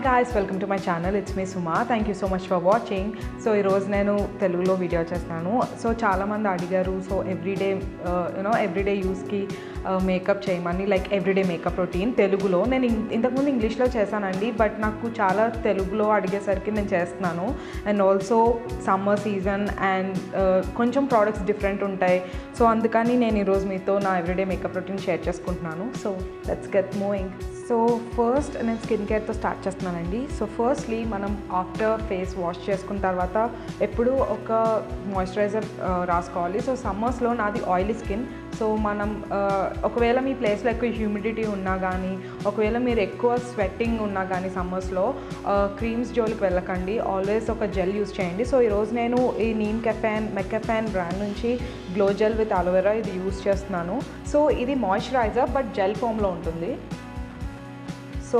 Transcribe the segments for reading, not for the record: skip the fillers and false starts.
guys, welcome to my channel. It's me Suma. Thank you so much for watching. So ee roju nenu telugulo video chestanu. So chaala mandi adigaru. So everyday use ki makeup cheyamani, like everyday makeup routine telugulo nenu intaku mundu english lo chesanandi, but naaku chaala telugulo adigesariki nenu chestunnanu. And also summer season and koncham products different untayi. So andukani nenu ee roju meeto na everyday makeup routine share cheskuntunanu. So let's get moving. So first నేను skin కేర్తో start చేస్తున్నానండి. So firstly మనం after face wash చేసుకున్న తర్వాత ఎప్పుడు ఒక moisturiser రాసుకోవాలి. So సమ్మర్స్లో నాది oily skin. So మనం ఒకవేళ మీ ప్లేస్లో ఎక్కువ హ్యూమిడిటీ ఉన్నా కానీ, ఒకవేళ మీరు ఎక్కువ స్వెట్టింగ్ ఉన్నా కానీ సమ్మర్స్లో క్రీమ్స్ జోలికి వెళ్ళకండి. ఆల్వేస్ ఒక జెల్ యూస్ చేయండి. సో ఈరోజు నేను ఈ నీమ్ మెక్కెఫాన్ బ్రాండ్ నుంచి గ్లో జెల్ విత్ అలోవెరా ఇది యూస్ చేస్తున్నాను. సో ఇది మాయిశ్చరైజర్ బట్ జెల్ ఫామ్లో ఉంటుంది. సో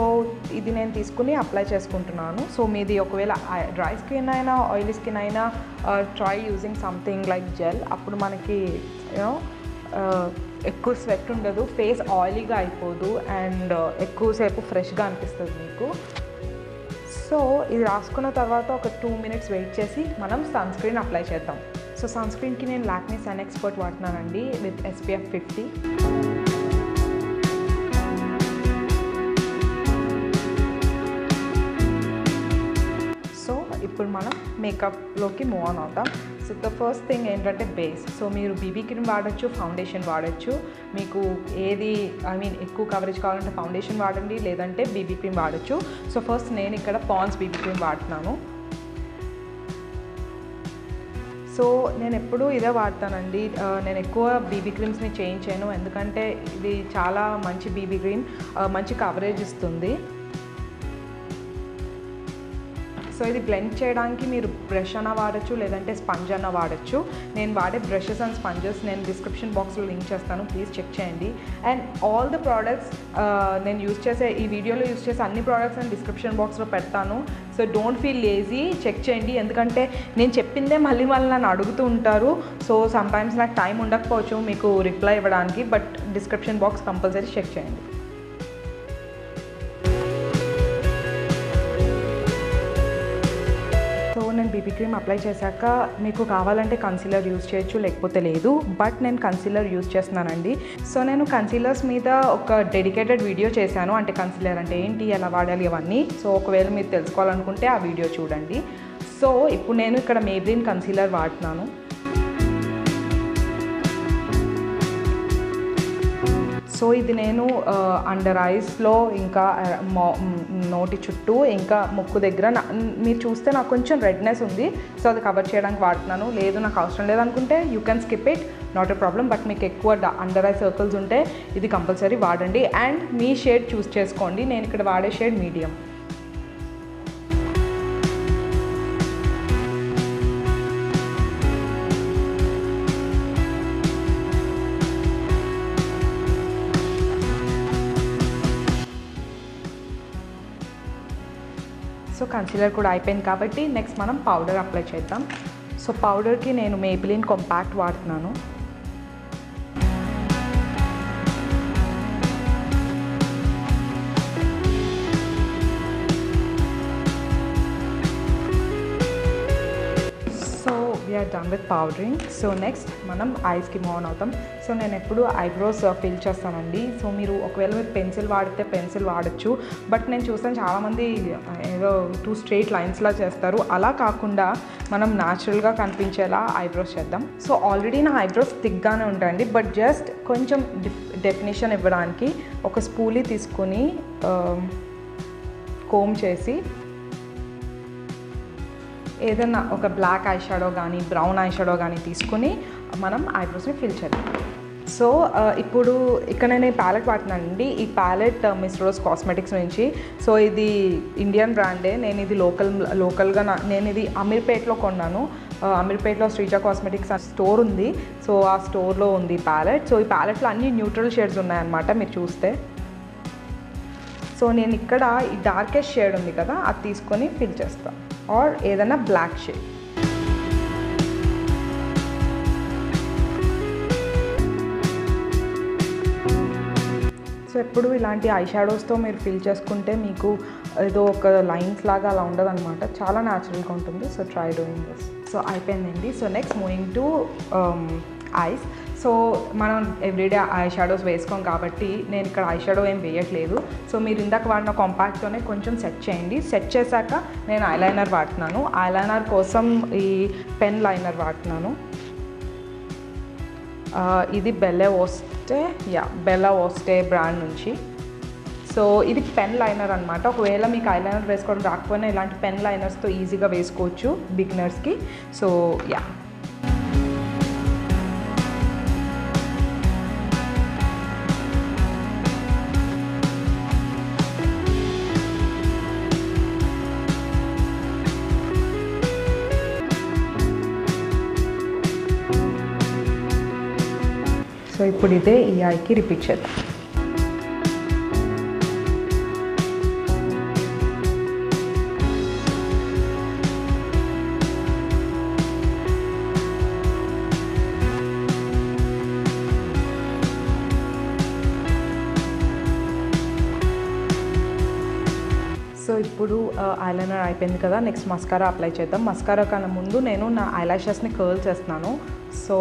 ఇది నేను తీసుకుని అప్లై చేసుకుంటున్నాను. సో మీది ఒకవేళ డ్రై స్కిన్ అయినా ఆయిలీ స్కిన్ అయినా try using something like gel. అప్పుడు మనకి ఎక్కువ స్వెట్ ఉండదు, ఫేస్ ఆయిలీగా అయిపోదు అండ్ ఎక్కువసేపు ఫ్రెష్గా అనిపిస్తుంది మీకు. సో ఇది రాసుకున్న తర్వాత ఒక 2 minutes వెయిట్ చేసి మనం సన్ స్క్రీన్ అప్లై చేద్దాం. సో సన్ స్క్రీన్కి నేను లాక్మీ సన్ ఎక్స్పర్ట్ వాడుతున్నానండి విత్ SPF 50. ఇప్పుడు మనం మేకప్లోకి మూవ్ ఆన్ అవుతాం. సో ద ఫస్ట్ థింగ్ ఏంటంటే బేస్. సో మీరు బీబీ క్రీమ్ వాడచ్చు, ఫౌండేషన్ వాడచ్చు. మీకు ఏది ఎక్కువ కవరేజ్ కావాలంటే ఫౌండేషన్ వాడండి, లేదంటే బీబీ క్రీమ్ వాడచ్చు. సో ఫస్ట్ నేను ఇక్కడ పాండ్స్ బీబీ క్రీమ్ వాడుతున్నాను. సో నేను ఎప్పుడూ ఇదే వాడతానండి. నేను ఎక్కువ బీబీ క్రీమ్స్ని చేంజ్ చేయను, ఎందుకంటే ఇది చాలా మంచి బీబీ క్రీమ్, మంచి కవరేజ్ ఇస్తుంది. సో ఇది బ్లెండ్ చేయడానికి మీరు బ్రష్ అన్న వాడచ్చు, లేదంటే స్పంజ్ అన్న వాడచ్చు. నేను వాడే బ్రషెస్ అండ్ స్పంజెస్ నేను డిస్క్రిప్షన్ బాక్స్లో లింక్ చేస్తాను, ప్లీజ్ చెక్ చేయండి. అండ్ ఆల్ ద ప్రోడక్ట్స్ నేను యూస్ చేసే ఈ వీడియోలో యూస్ చేసే అన్ని ప్రోడక్ట్స్ నేను డిస్క్రిప్షన్ బాక్స్లో పెడతాను. So don't feel lazy, check చేయండి. ఎందుకంటే నేను చెప్పిందే మళ్ళీ నన్ను అడుగుతూ ఉంటారు. సో సమ్టైమ్స్ నాకు టైం ఉండకపోవచ్చు మీకు రిప్లై ఇవ్వడానికి, but description box compulsory check చేయండి. నేను బీబీ క్రీమ్ అప్లై చేశాక మీకు కావాలంటే కన్సీలర్ యూజ్ చేయొచ్చు, లేకపోతే లేదు. బట్ నేను కన్సీలర్ యూజ్ చేస్తున్నానండి. సో నేను కన్సీలర్స్ మీద ఒక డెడికేటెడ్ వీడియో చేశాను, అంటే కన్సీలర్ అంటే ఏంటి, ఎలా వాడాలి అవన్నీ. సో ఒకవేళ మీరు తెలుసుకోవాలనుకుంటే ఆ వీడియో చూడండి. సో ఇప్పుడు నేను ఇక్కడ మేబ్లిన్ కన్సీలర్ వాడుతున్నాను. సో ఇది నేను అండర్ ఐస్లో, ఇంకా నోటి చుట్టూ, ఇంకా ముక్కు దగ్గర మీరు చూస్తే నాకు కొంచెం రెడ్నెస్ ఉంది. సో అది కవర్ చేయడానికి వాడుతున్నాను. లేదు నాకు అవసరం లేదనుకుంటే you can skip it, not a problem. But మీకు ఎక్కువ అండర్ ఐ సర్కిల్స్ ఉంటే ఇది కంపల్సరీ వాడండి. అండ్ మీ షేడ్ చూస్ చేసుకోండి. నేను ఇక్కడ వాడే షేడ్ మీడియం. సో కన్సీలర్ కూడా అయిపోయింది కాబట్టి నెక్స్ట్ మనం పౌడర్ అప్లై చేద్దాం. సో పౌడర్కి నేను మేబ్లిన్ కాంపాక్ట్ వాడుతున్నాను. We're done with powdering. So next మనం ఐస్కి మూవ్ ఆన్ అవుతాం. సో నేను ఎప్పుడు ఐబ్రోస్ ఫిల్ చేస్తానండి. సో మీరు ఒకవేళ మీరు పెన్సిల్ వాడితే పెన్సిల్ వాడచ్చు, బట్ నేను చూస్తాను చాలామంది ఏదో 2 straight లైన్స్లా చేస్తారు. అలా కాకుండా మనం న్యాచురల్గా కనిపించేలా ఐబ్రోస్ చేద్దాం. సో ఆల్రెడీ నా ఐబ్రోస్ థిక్గానే ఉంటాయండి, బట్ జస్ట్ కొంచెం డెఫినేషన్ ఇవ్వడానికి ఒక స్పూలీ తీసుకొని కోమ్ చేసి ఏదన్నా ఒక బ్లాక్ ఐ షాడో కానీ బ్రౌన్ ఐ షాడో కానీ తీసుకుని మనం ఐబ్రోస్ని ఫిల్ చేద్దాం. సో ఇప్పుడు ఇక్కడ నేను ఈ ప్యాలెట్ వాడుతున్నానండి. ఈ ప్యాలెట్ మిస్ రోజ్ కాస్మెటిక్స్ నుంచి. సో ఇది ఇండియన్ బ్రాండే. నేను ఇది లోకల్గా నేను ఇది అమీర్పేట్లో కొన్నాను. అమీర్పేట్లో శ్రీజ కాస్మెటిక్స్ స్టోర్ ఉంది. సో ఆ స్టోర్లో ఉంది ప్యాలెట్. సో ఈ ప్యాలెట్లో అన్ని న్యూట్రల్ షేడ్స్ ఉన్నాయన్నమాట మీరు చూస్తే. సో నేను ఇక్కడ ఈ డార్కెస్ట్ షేడ్ ఉంది కదా, అది తీసుకొని ఫిల్ చేస్తాను, ఆర్ ఏదైనా బ్లాక్ షేడ్. సో ఎప్పుడు ఇలాంటి ఐ షాడోస్తో మీరు ఫిల్ చేసుకుంటే మీకు ఏదో ఒక లైన్స్ లాగా అలా ఉండదు అనమాట, చాలా న్యాచురల్గా ఉంటుంది. So try doing this. So అయిపోయిందండి. So next moving to eyes. So మనం ఎవ్రీడే ఐ షాడోస్ వేసుకోం కాబట్టి నేను ఇక్కడ ఐ షాడో ఏం వేయట్లేదు. సో మీరు ఇందాక వాడిన కాంపాక్ట్తోనే కొంచెం సెట్ చేయండి. సెట్ చేశాక నేను ఐలైనర్ వాడుతున్నాను. ఐలైనర్ కోసం ఈ పెన్ లైనర్ వాడుతున్నాను. ఇది బెల్లా ఓస్టే బ్రాండ్ నుంచి. సో ఇది పెన్ లైనర్ అనమాట. ఒకవేళ మీకు ఐలైనర్ వేసుకోవడం రాకపోయినా ఇలాంటి పెన్ లైనర్స్తో ఈజీగా వేసుకోవచ్చు బిగినర్స్కి. సో యా, సో ఇప్పుడు ఇదే ఈ ఐకి రిపీట్ చేద్దాం. సో ఇప్పుడు ఐలైనర్ అయిపోయింది కదా, నెక్స్ట్ మస్కారా అప్లై చేద్దాం. మస్కారా కన్నా ముందు నేను నా ఐలాషెస్ని కర్ల్ చేస్తున్నాను. సో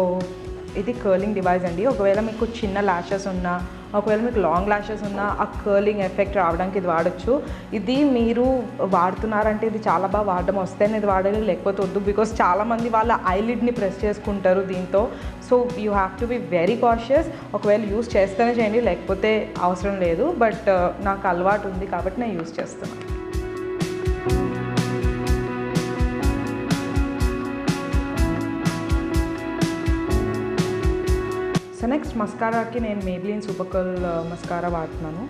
ఇది కర్లింగ్ డివైస్ అండి. ఒకవేళ మీకు చిన్న ల్యాషెస్ ఉన్నా, ఒకవేళ మీకు లాంగ్ ల్యాషెస్ ఉన్నా ఆ కర్లింగ్ ఎఫెక్ట్ రావడానికి ఇది వాడచ్చు. ఇది మీరు వాడుతున్నారంటే ఇది చాలా బాగా వాడడం వస్తేనే ఇది వాడాలి, లేకపోతే వద్దు. బికాస్ చాలామంది వాళ్ళ ఐలిడ్ని ప్రెస్ చేసుకుంటారు దీంతో. So you have to be very cautious. ఒకవేళ యూస్ చేస్తేనే చేయండి, లేకపోతే అవసరం లేదు. బట్ నాకు అలవాటు ఉంది కాబట్టి నేను యూస్ చేస్తున్నాను. సో నెక్స్ట్ మస్కారాకి నేను మేబ్లిన్ సూపర్ కర్ల్ మస్కారా వాడుతున్నాను.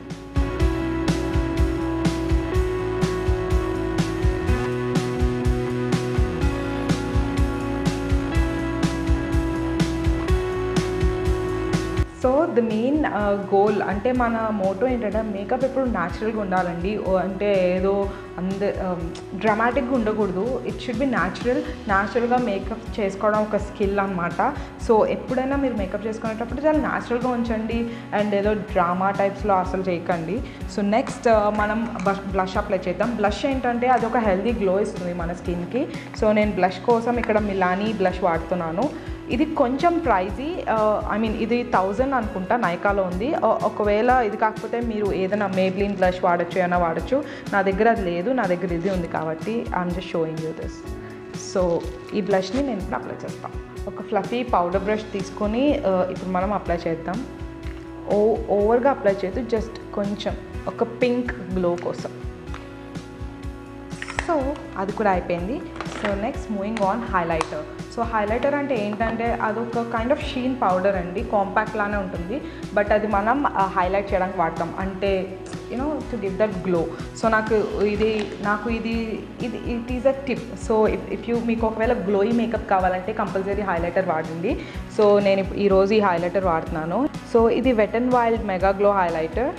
సో ద మెయిన్ గోల్ అంటే మన మోటో ఏంటంటే మేకప్ ఎప్పుడు న్యాచురల్గా ఉండాలండి. అంటే ఏదో డ్రామాటిక్గా ఉండకూడదు. ఇట్ షుడ్ బి న్యాచురల్గా మేకప్ చేసుకోవడం ఒక స్కిల్ అనమాట. సో ఎప్పుడైనా మీరు మేకప్ చేసుకునేటప్పుడు చాలా న్యాచురల్గా ఉంచండి అండ్ ఏదో డ్రామా టైప్స్లో అసలు చేయకండి. సో నెక్స్ట్ మనం బ్లష్ అప్లై చేద్దాం. బ్లష్ ఏంటంటే అది ఒక హెల్దీ గ్లో ఇస్తుంది మన స్కిన్కి. సో నేను బ్లష్ కోసం ఇక్కడ మిలానీ బ్లష్ వాడుతున్నాను. ఇది కొంచెం ప్రైజీ, ఐ మీన్ ఇది 1000 అనుకుంటా, నైకాలో ఉంది. ఒకవేళ ఇది కాకపోతే మీరు ఏదైనా మేబ్లిన్ బ్లష్ వాడచ్చు, ఏమైనా వాడచ్చు. నా దగ్గర అది లేదు, నా దగ్గర ఇది ఉంది కాబట్టి I'm just showing you this. So ఈ బ్లష్ని నేను ఇప్పుడు అప్లై చేస్తాను. ఒక ఫ్లఫీ పౌడర్ బ్రష్ తీసుకొని ఇప్పుడు మనం అప్లై చేద్దాం. ఓవర్గా అప్లై చేయొద్దు, జస్ట్ కొంచెం ఒక పింక్ గ్లో కోసం. సో అది కూడా అయిపోయింది. So next moving on highlighter. So highlighter అంటే ఏంటంటే అదొక కైండ్ ఆఫ్ షీన్ పౌడర్ అండి, కాంపాక్ట్ లానే ఉంటుంది. బట్ అది మనం హైలైట్ చేయడానికి వాడతాం, అంటే you know to give that glow. So ఇది it is a tip. So మీకు ఒకవేళ గ్లోయి మేకప్ కావాలంటే కంపల్సరీ హైలైటర్ వాడండి. సో నేను ఈరోజు ఈ హైలైటర్ వాడుతున్నాను. సో ఇది wet and wild mega glow highlighter.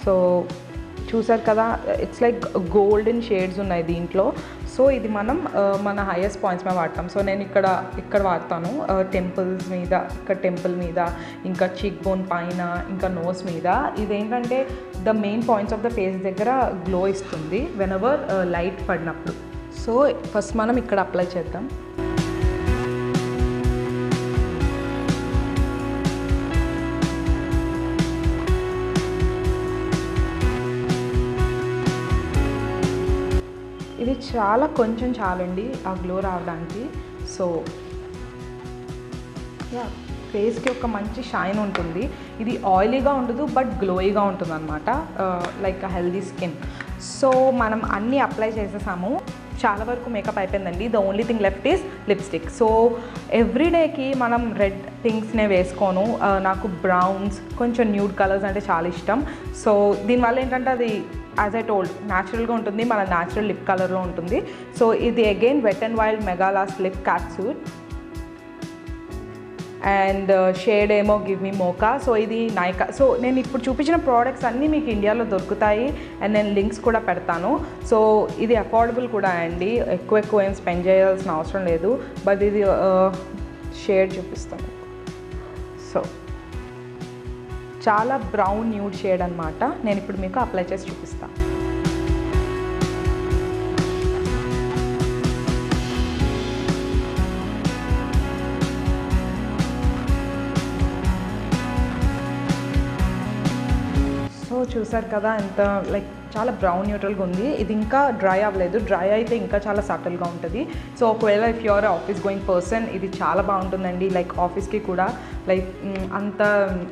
So చూసారు కదా, ఇట్స్ లైక్ గోల్డెన్ షేడ్స్ ఉన్నాయి దీంట్లో. సో ఇది మనం మన హైయెస్ట్ పాయింట్స్ మీద వాడతాం. సో నేను ఇక్కడ వాడతాను టెంపుల్స్ మీద, ఇక్కడ టెంపుల్ మీద, ఇంకా చీక్ బోన్ పైన, ఇంకా నోస్ మీద. ఇదేంటంటే the main points of the face దగ్గర గ్లో ఇస్తుంది వెన్ ఎవర్ లైట్ పడినప్పుడు. సో ఫస్ట్ మనం ఇక్కడ అప్లై చేద్దాం. ఇది చాలా కొంచెం చాలండి ఆ గ్లో రావడానికి. సో యా, ఫేస్కి ఒక మంచి షైన్ ఉంటుంది. ఇది ఆయిలీగా ఉండదు బట్ గ్లోయిగా ఉంటుంది అనమాట, లైక్ హెల్దీ స్కిన్. సో మనం అన్నీ అప్లై చేసేసాము, చాలా వరకు మేకప్ అయిపోయిందండి. The only thing left is lipstick. So ఎవ్రీడేకి మనం రెడ్ థింగ్స్నే వేసుకోను. నాకు బ్రౌన్స్, కొంచెం న్యూడ్ కలర్స్ అంటే చాలా ఇష్టం. సో దీనివల్ల ఏంటంటే అది యాజ్ ఐ టోల్డ్ న్యాచురల్గా ఉంటుంది, మన న్యాచురల్ లిప్ కలర్లో ఉంటుంది. సో ఇది again wet and wild megalast lip cat suit and shade ఏమో గివ్ మీ మోకా. సో ఇది నైకా. సో నేను ఇప్పుడు చూపించిన ప్రోడక్ట్స్ అన్నీ మీకు ఇండియాలో దొరుకుతాయి అండ్ నేను లింక్స్ కూడా పెడతాను. సో ఇది అఫోర్డబుల్ కూడా అండి, ఎక్కువ ఏం స్పెండ్ చేయాల్సిన అవసరం లేదు. బట్ ఇది షేడ్ చూపిస్తాను. సో చాలా బ్రౌన్ న్యూడ్ షేడ్ అనమాట. నేను ఇప్పుడు మీకు అప్లై చేసి చూపిస్తాను. సో చూసారు కదా ఎంత లైక్ చాలా బ్రౌన్ న్యూట్రల్గా ఉంది. ఇది ఇంకా డ్రై అవ్వలేదు. డ్రై అయితే ఇంకా చాలా సటిల్గా ఉంటుంది. సో ఒకవేళ if you're office going person ఇది చాలా బాగుంటుందండి. లైక్ ఆఫీస్కి కూడా లైక్ అంత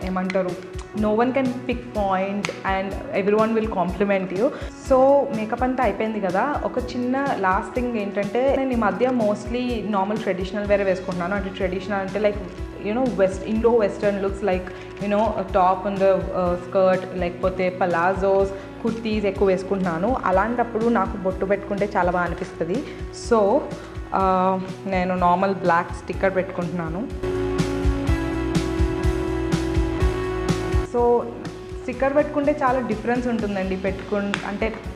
ఏమంటారు, no one can pick point and every one will compliment you. So makeup అంతా అయిపోయింది కదా. ఒక చిన్న లాస్ట్ థింగ్ ఏంటంటే, నేను ఈ మధ్య మోస్ట్లీ నార్మల్ ట్రెడిషనల్ వేరే వేసుకుంటున్నాను. అంటే ట్రెడిషనల్ అంటే like Indo western looks, like top on the skirt, లేకపోతే పలాజోస్, కుర్తీస్ ఎక్కువ వేసుకుంటున్నాను. అలాంటప్పుడు నాకు బొట్టు పెట్టుకుంటే చాలా బాగా అనిపిస్తుంది. సో నేను నార్మల్ బ్లాక్ స్టిక్కర్ పెట్టుకుంటున్నాను. సో స్టిక్కర్ పెట్టుకుంటే చాలా డిఫరెన్స్ ఉంటుందండి.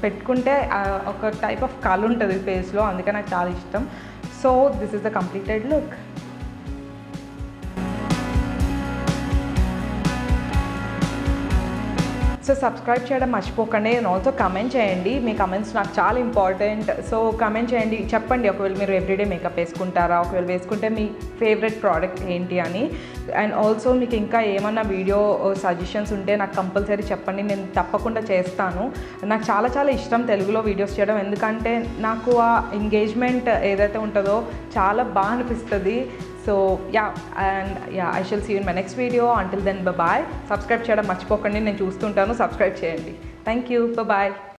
పెట్టుకుంటే ఒక టైప్ ఆఫ్ కలర్ ఉంటుంది ఫేస్లో, అందుకే నాకు చాలా ఇష్టం. So this is the completed look. So subscribe చేయడం మర్చిపోకండి. అండ్ ఆల్సో కమెంట్ చేయండి. మీ కమెంట్స్ నాకు చాలా ఇంపార్టెంట్. సో కమెంట్ చేయండి, చెప్పండి ఒకవేళ మీరు ఎవ్రీడే మేకప్ వేసుకుంటారా, ఒకవేళ వేసుకుంటే మీ ఫేవరెట్ ప్రోడక్ట్ ఏంటి అని. అండ్ ఆల్సో మీకు ఇంకా ఏమన్నా వీడియో సజెషన్స్ ఉంటే నాకు కంపల్సరీ చెప్పండి, నేను తప్పకుండా చేస్తాను. నాకు చాలా చాలా ఇష్టం తెలుగులో వీడియోస్ చేయడం, ఎందుకంటే నాకు ఆ ఎంగేజ్మెంట్ ఏదైతే ఉంటుందో చాలా బాగా అనిపిస్తుంది. So yeah, I shall see you in my next video. Until then, bye bye. Subscribe చేయడం మర్చిపోకండి, నేను చూస్తుంటాను. సబ్స్క్రైబ్ చేయండి. Thank you. Bye bye.